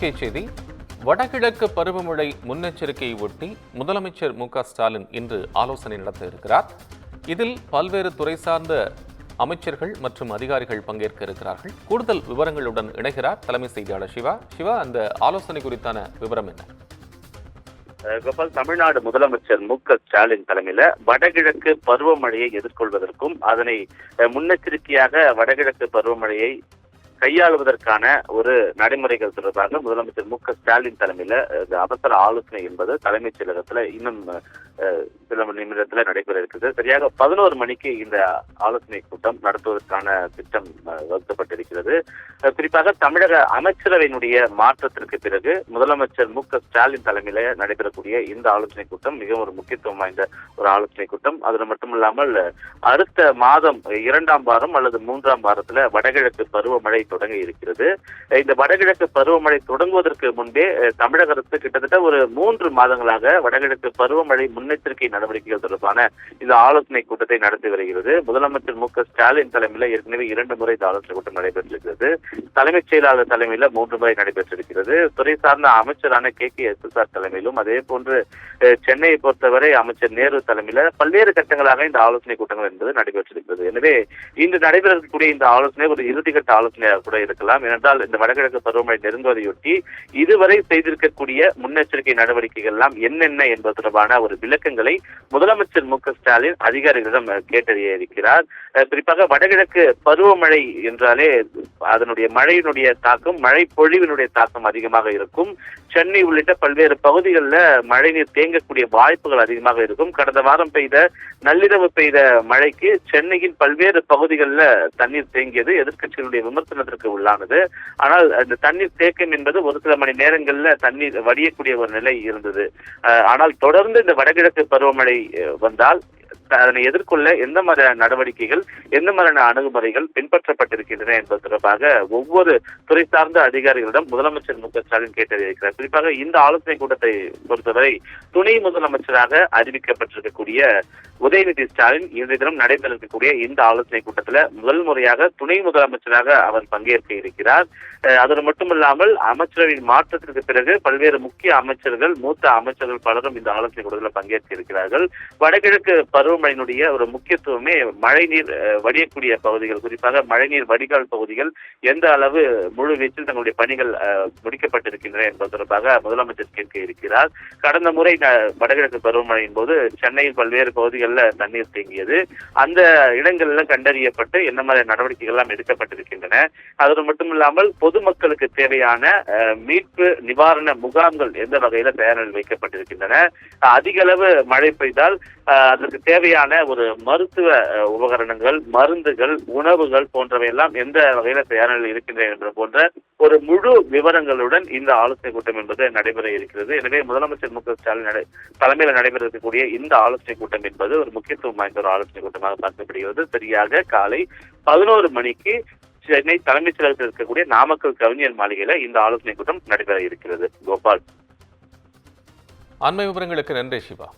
முக்கிய செய்தி. வடகிழக்கு பருவமழை முன்னெச்சரிக்கையை ஒட்டி முதலமைச்சர் மு.க.ஸ்டாலின் இன்று ஆலோசனை நடத்த இருக்கிறார். இதில் பல்வேறு துறை சார்ந்த அமைச்சர்கள் மற்றும் அதிகாரிகள் பங்கேற்க இருக்கிறார்கள். கூடுதல் விவரங்களுடன் இணைகிறார் தலைமை செய்தியாளர் சிவா. அந்த ஆலோசனை குறித்தான விவரம் என்ன? கோபால், தமிழ்நாடு முதலமைச்சர் மு.க.ஸ்டாலின் தலைமையில வடகிழக்கு பருவமழையை எதிர்கொள்வதற்கும் அதனை முன்னெச்சரிக்கையாக வடகிழக்கு பருவமழையை கையாளுவதற்கான ஒரு நடைமுறைகள் தொடர்பாக முதலமைச்சர் மு.க.ஸ்டாலின் தலைமையில அவசர ஆலோசனை என்பது தலைமைச் செயலகத்துல இன்னும் சில நிமிடத்துல நடைபெற இருக்குது. சரியாக 11 மணிக்கு இந்த ஆலோசனை கூட்டம் நடத்துவதற்கான திட்டம் வகுக்கப்பட்டிருக்கிறது. குறிப்பாக தமிழக அமைச்சரவையினுடைய மாற்றத்திற்கு பிறகு முதலமைச்சர் மு.க.ஸ்டாலின் தலைமையில நடைபெறக்கூடிய இந்த ஆலோசனை கூட்டம் மிகவும் ஒரு முக்கியத்துவம் வாய்ந்த ஒரு ஆலோசனை கூட்டம். அது மட்டுமில்லாமல் அடுத்த மாதம் 2ஆம் வாரம் அல்லது 3ஆம் வாரத்துல வடகிழக்கு பருவமழை தொடங்க இருக்கிறது. இந்த வடகிழக்கு பருவமழை தொடங்குவதற்கு முன்பே தமிழக அரசு கிட்டத்தட்ட ஒரு 3 மாதங்களாக வடகிழக்கு பருவமழை முன்னெச்சரிக்கை நடவடிக்கைகள் தொடர்பான இந்த ஆலோசனை கூட்டத்தை நடத்தி வருகிறது. முதலமைச்சர் மு.க.ஸ்டாலின் தலைமையில ஏற்கனவே 2 முறை இந்த ஆலோசனை கூட்டம் நடைபெற்றிருக்கிறது. தலைமைச் செயலாளர் தலைமையில 3 முறை நடைபெற்றிருக்கிறது. துறை சார்ந்த அமைச்சரான கே.எஸ்.எஸ்.ஆர் தலைமையிலும், அதே போன்று சென்னையை பொறுத்தவரை அமைச்சர் நேரு தலைமையில பல்வேறு கட்டங்களாக இந்த ஆலோசனை கூட்டங்கள் என்பது நடைபெற்றிருக்கிறது. எனவே இன்று நடைபெறக்கூடிய இந்த ஆலோசனை ஒரு இறுதிக்கட்ட ஆலோசனையாக கூட இருக்கலாம். ஏனென்றால் இந்த வடகிழக்கு பருவமழை நெருங்குவதையொட்டி இதுவரை செய்திருக்கக்கூடிய முன்னெச்சரிக்கை நடவடிக்கைகள் எல்லாம் என்னென்ன என்பது தொடர்பான ஒரு விளக்கங்களை முதலமைச்சர் மு.க.ஸ்டாலின் அதிகாரிகளிடம் கேட்டறிய இருக்கிறார். குறிப்பாக வடகிழக்கு பருவமழை என்றாலே அதனுடைய மழையினுடைய தாக்கம், மழை பொழிவினுடைய தாக்கம் அதிகமாக இருக்கும். சென்னை உள்ளிட்ட பல்வேறு பகுதிகளில் மழைநீர் தேங்கக்கூடிய வாய்ப்புகள் அதிகமாக இருக்கும். கடந்த வாரம் நள்ளிரவு பெய்த மழைக்கு சென்னையின் பல்வேறு பகுதிகளில் தண்ணீர் தேங்கியது எதிர்க்கட்சிகளுடைய விமர்சனத்திற்கு உள்ளானது. ஆனால் அந்த தண்ணீர் தேக்கம் என்பது ஒரு சில மணி நேரங்களில் தண்ணீர் வடியக்கூடிய ஒரு நிலை இருந்தது. ஆனால் தொடர்ந்து இந்த வடகிழக்கு பருவமழை வந்தால் அதனை எதிர்கொள்ள எந்த மாதிரியான நடவடிக்கைகள், எந்த மாதிரியான அணுகுமுறைகள் பின்பற்றப்பட்டிருக்கின்றன என்பது தொடர்பாக ஒவ்வொரு துறை சார்ந்த அதிகாரிகளிடம் முதலமைச்சர் மு.க.ஸ்டாலின் கேட்டறியிருக்கிறார். குறிப்பாக இந்த ஆலோசனை கூட்டத்தை பொறுத்தவரை துணை முதலமைச்சராக அறிவிக்கப்பட்டிருக்கக்கூடிய உதயநிதி ஸ்டாலின் இன்றைய தினம் நடைபெற இருக்கக்கூடிய இந்த ஆலோசனை கூட்டத்தில் முதல் முறையாக துணை முதலமைச்சராக அவர் பங்கேற்க இருக்கிறார். அது மட்டுமில்லாமல் அமைச்சரவையின் மாற்றத்திற்கு பிறகு பல்வேறு முக்கிய அமைச்சர்கள், மூத்த அமைச்சர்கள் பலரும் இந்த ஆலோசனை கூட்டத்தில் பங்கேற்க இருக்கிறார்கள். வடகிழக்கு பருவமழையினுடைய ஒரு முக்கியத்துவமே மழைநீர் வடியக்கூடிய பகுதிகள், குறிப்பாக மழைநீர் வடிகால் பகுதிகள் எந்த அளவு முழு வீச்சில் தங்களுடைய பணிகள் முடிக்கப்பட்டிருக்கின்றன என்பது தொடர்பாக முதலமைச்சர் கேட்க இருக்கிறார். கடந்த முறை வடகிழக்கு பருவமழையின் போது சென்னையில் பல்வேறு பகுதிகளில் தண்ணீர் தேங்கியது. அந்த இடங்களில் கண்டறியப்பட்டு என்ன மாதிரி நடவடிக்கைகள் எல்லாம் எடுக்கப்பட்டிருக்கின்றன. அது மட்டுமில்லாமல் பொதுமக்களுக்கு தேவையான மீட்பு நிவாரண முகாம்கள் எந்த வகையில தயாரில் வைக்கப்பட்டிருக்கின்றன. அதிக அளவு மழை பெய்தால் அதற்கு தேவையான ஒரு மருத்துவ உபகரணங்கள், மருந்துகள், உணவுகள் போன்றவையெல்லாம் எந்த வகையில தயாரில் இருக்கின்றன என்ற போன்ற ஒரு முழு விவரங்களுடன் இந்த ஆலோசனை கூட்டம் என்பது நடைபெற இருக்கிறது. எனவே முதலமைச்சர் மு.க.ஸ்டாலின் தலைமையில் நடைபெற இருக்கக்கூடிய இந்த ஆலோசனை கூட்டம் என்பது ஒரு முக்கியத்துவம் வாய்ந்த ஒரு ஆலோசனை கூட்டமாக பார்க்கப்படுகிறது. சரியாக காலை 11 மணிக்கு சென்னை தலைமைச் செயலகத்தில் இருக்கக்கூடிய நாமக்கல் கவிஞர் மாளிகையில இந்த ஆலோசனை கூட்டம் நடைபெற இருக்கிறது. கோபால், அண்மை விவரங்களுக்கு நன்றி சிவா.